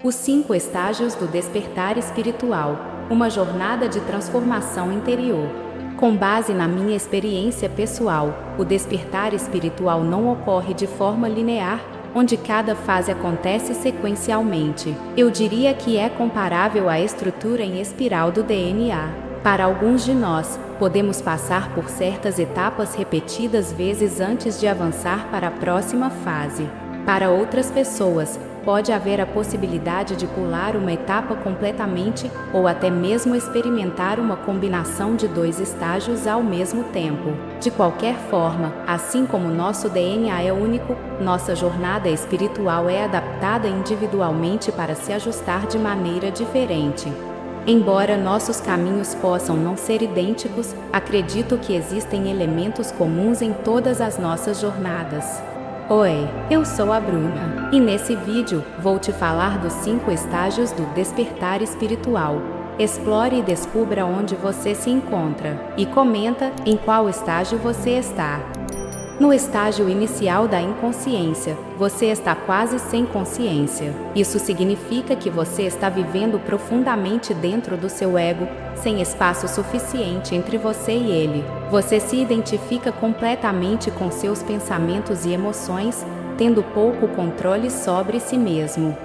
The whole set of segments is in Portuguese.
Os 5 estágios do despertar espiritual, uma jornada de transformação interior. Com base na minha experiência pessoal, o despertar espiritual não ocorre de forma linear, onde cada fase acontece sequencialmente. Eu diria que é comparável à estrutura em espiral do DNA. Para alguns de nós, podemos passar por certas etapas repetidas vezes antes de avançar para a próxima fase. Para outras pessoas, pode haver a possibilidade de pular uma etapa completamente ou até mesmo experimentar uma combinação de 2 estágios ao mesmo tempo. De qualquer forma, assim como nosso DNA é único, nossa jornada espiritual é adaptada individualmente para se ajustar de maneira diferente. Embora nossos caminhos possam não ser idênticos, acredito que existem elementos comuns em todas as nossas jornadas. Oi, eu sou a Bruna, e nesse vídeo, vou te falar dos 5 estágios do despertar espiritual. Explore e descubra onde você se encontra, e comenta em qual estágio você está. No estágio inicial da inconsciência, você está quase sem consciência. Isso significa que você está vivendo profundamente dentro do seu ego, sem espaço suficiente entre você e ele. Você se identifica completamente com seus pensamentos e emoções, tendo pouco controle sobre si mesmo.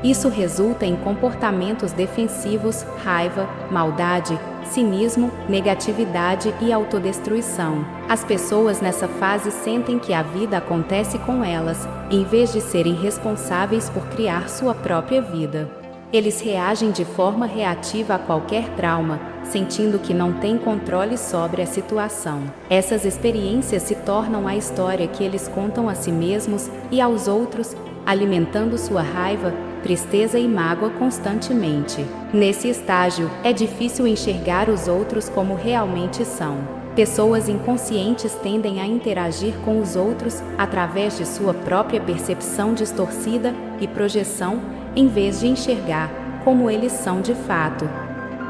Isso resulta em comportamentos defensivos, raiva, maldade, cinismo, negatividade e autodestruição. As pessoas nessa fase sentem que a vida acontece com elas, em vez de serem responsáveis por criar sua própria vida. Eles reagem de forma reativa a qualquer trauma, sentindo que não têm controle sobre a situação. Essas experiências se tornam a história que eles contam a si mesmos e aos outros, alimentando sua raiva, tristeza e mágoa constantemente. Nesse estágio, é difícil enxergar os outros como realmente são. Pessoas inconscientes tendem a interagir com os outros através de sua própria percepção distorcida e projeção, em vez de enxergar como eles são de fato.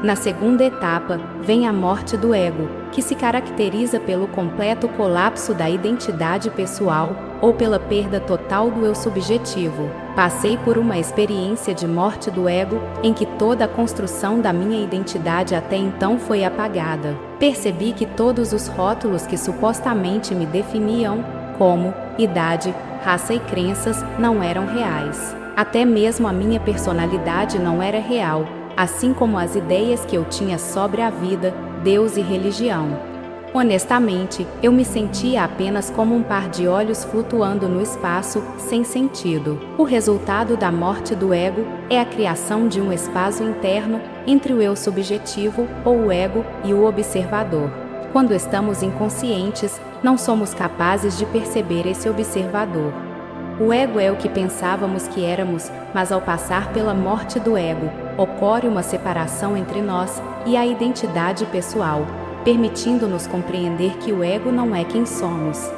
Na segunda etapa, vem a morte do ego, que se caracteriza pelo completo colapso da identidade pessoal ou pela perda total do eu subjetivo. Passei por uma experiência de morte do ego, em que toda a construção da minha identidade até então foi apagada. Percebi que todos os rótulos que supostamente me definiam, como idade, raça e crenças, não eram reais. Até mesmo a minha personalidade não era real, assim como as ideias que eu tinha sobre a vida, Deus e religião. Honestamente, eu me sentia apenas como um par de olhos flutuando no espaço, sem sentido. O resultado da morte do ego é a criação de um espaço interno entre o eu subjetivo, ou o ego, e o observador. Quando estamos inconscientes, não somos capazes de perceber esse observador. O ego é o que pensávamos que éramos, mas ao passar pela morte do ego, ocorre uma separação entre nós e a identidade pessoal, permitindo-nos compreender que o ego não é quem somos.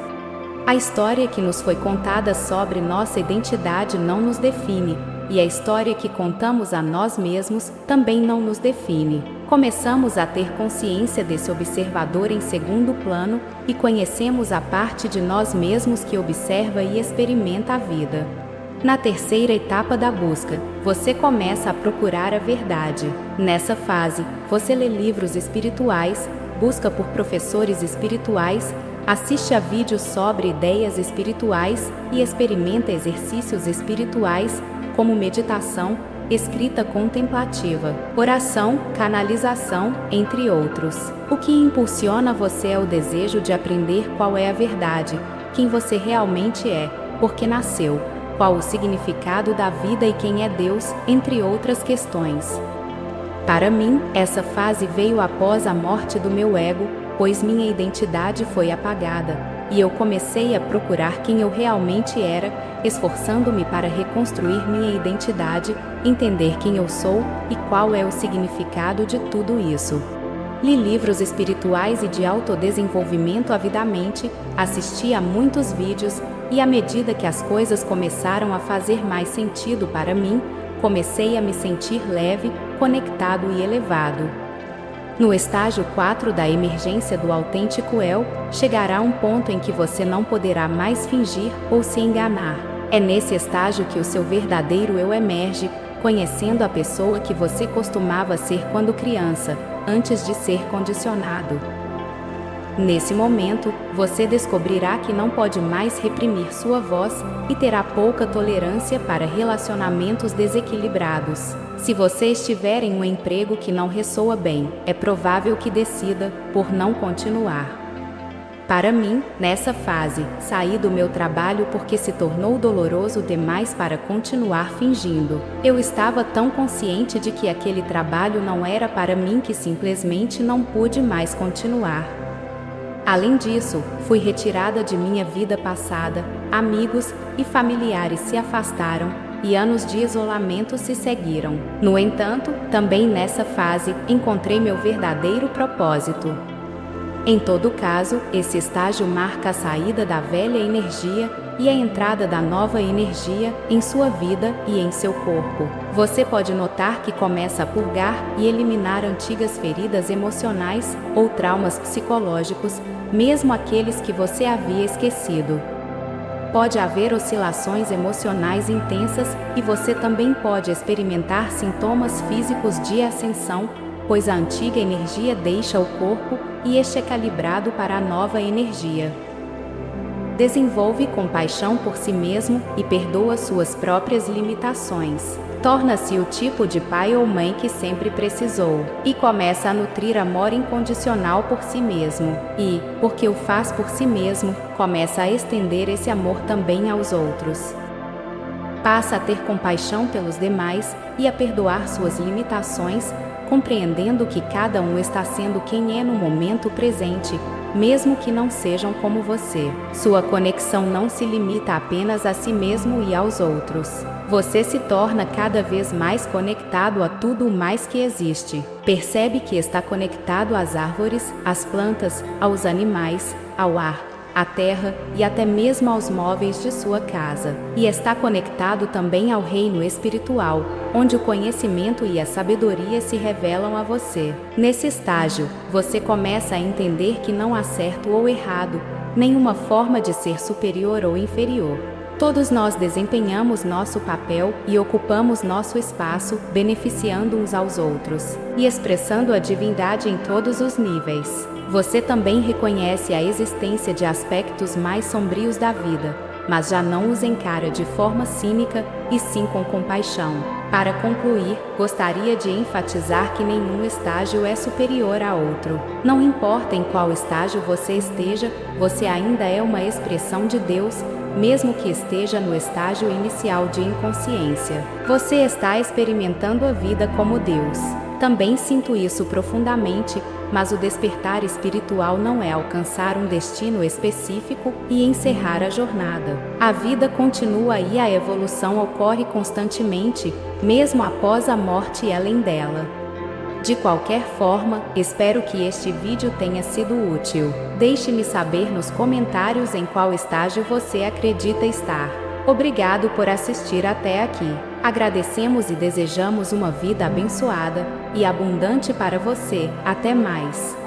A história que nos foi contada sobre nossa identidade não nos define, e a história que contamos a nós mesmos também não nos define. Começamos a ter consciência desse observador em segundo plano e conhecemos a parte de nós mesmos que observa e experimenta a vida. Na terceira etapa da busca, você começa a procurar a verdade. Nessa fase, você lê livros espirituais, busca por professores espirituais, assiste a vídeos sobre ideias espirituais e experimenta exercícios espirituais, como meditação, escrita contemplativa, oração, canalização, entre outros. O que impulsiona você é o desejo de aprender qual é a verdade, quem você realmente é, por que nasceu, qual o significado da vida e quem é Deus, entre outras questões. Para mim, essa fase veio após a morte do meu ego, pois minha identidade foi apagada, e eu comecei a procurar quem eu realmente era, esforçando-me para reconstruir minha identidade, entender quem eu sou e qual é o significado de tudo isso. Li livros espirituais e de autodesenvolvimento avidamente, assisti a muitos vídeos, e à medida que as coisas começaram a fazer mais sentido para mim, comecei a me sentir leve, conectado e elevado. No estágio 4 da emergência do autêntico eu, chegará um ponto em que você não poderá mais fingir ou se enganar. É nesse estágio que o seu verdadeiro eu emerge, conhecendo a pessoa que você costumava ser quando criança, antes de ser condicionado. Nesse momento, você descobrirá que não pode mais reprimir sua voz e terá pouca tolerância para relacionamentos desequilibrados. Se você estiver em um emprego que não ressoa bem, é provável que decida por não continuar. Para mim, nessa fase, saí do meu trabalho porque se tornou doloroso demais para continuar fingindo. Eu estava tão consciente de que aquele trabalho não era para mim que simplesmente não pude mais continuar. Além disso, fui retirada de minha vida passada, amigos e familiares se afastaram, e anos de isolamento se seguiram. No entanto, também nessa fase, encontrei meu verdadeiro propósito. Em todo caso, esse estágio marca a saída da velha energia e a entrada da nova energia em sua vida e em seu corpo. Você pode notar que começa a purgar e eliminar antigas feridas emocionais ou traumas psicológicos, mesmo aqueles que você havia esquecido. Pode haver oscilações emocionais intensas e você também pode experimentar sintomas físicos de ascensão, pois a antiga energia deixa o corpo e este é calibrado para a nova energia. Desenvolve compaixão por si mesmo e perdoa suas próprias limitações. Torna-se o tipo de pai ou mãe que sempre precisou e começa a nutrir amor incondicional por si mesmo. E, porque o faz por si mesmo, começa a estender esse amor também aos outros. Passa a ter compaixão pelos demais e a perdoar suas limitações, compreendendo que cada um está sendo quem é no momento presente, mesmo que não sejam como você. Sua conexão não se limita apenas a si mesmo e aos outros. Você se torna cada vez mais conectado a tudo o mais que existe. Percebe que está conectado às árvores, às plantas, aos animais, ao ar, à terra e até mesmo aos móveis de sua casa. E está conectado também ao reino espiritual, onde o conhecimento e a sabedoria se revelam a você. Nesse estágio, você começa a entender que não há certo ou errado, nenhuma forma de ser superior ou inferior. Todos nós desempenhamos nosso papel e ocupamos nosso espaço, beneficiando uns aos outros e expressando a divindade em todos os níveis. Você também reconhece a existência de aspectos mais sombrios da vida, mas já não os encara de forma cínica, e sim com compaixão. Para concluir, gostaria de enfatizar que nenhum estágio é superior a outro. Não importa em qual estágio você esteja, você ainda é uma expressão de Deus, mesmo que esteja no estágio inicial de inconsciência. Você está experimentando a vida como Deus. Também sinto isso profundamente, mas o despertar espiritual não é alcançar um destino específico e encerrar a jornada. A vida continua e a evolução ocorre constantemente, mesmo após a morte e além dela. De qualquer forma, espero que este vídeo tenha sido útil. Deixe-me saber nos comentários em qual estágio você acredita estar. Obrigado por assistir até aqui. Agradecemos e desejamos uma vida abençoada e abundante para você. Até mais!